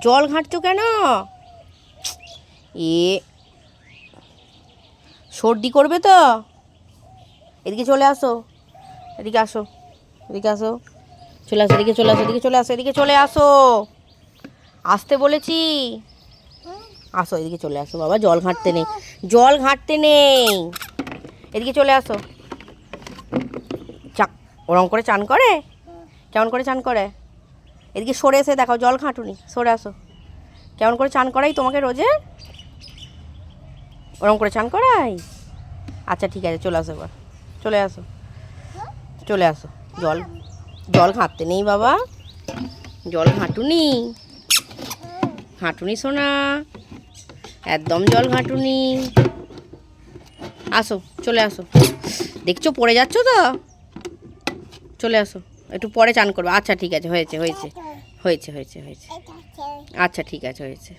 জল ঘাঁটছো কেন? এ সর্দি করবে তো? এদিকে চলে আসো, এদিকে আসো, এদিকে আসো, চলে আসো, এদিকে চলে আসো, এদিকে চলে আসো, এদিকে চলে আসো, আসতে বলেছি। আসো, এদিকে চলে আসো বাবা, জল ঘাঁটতে নেই, জল ঘাঁটতে নেই, এদিকে চলে আসো। ওরম করে চান করে? কেমন করে চান করে? এদিকে সরে এসে দেখাও, জল ঘাঁটুনি, সরে আসো। কেমন করে চান করাই তোমাকে রোজে? ওরম করে চান করাই? আচ্ছা ঠিক আছে, চলে আসো এবার, চলে আসো, চলে আসো। জল জল ঘাঁটতে নেই বাবা, জল ঘাঁটুনি, ঘাঁটুনি সোনা, একদম জল ঘাঁটুনি। আসো, চলে আসো, দেখছো পড়ে যাচ্ছ তো, চলে আসো, একটু পরে চান করবো। আচ্ছা ঠিক আছে, হয়েছে হয়েছে হয়েছে হয়েছে হয়েছে, আচ্ছা ঠিক আছে, হয়েছে।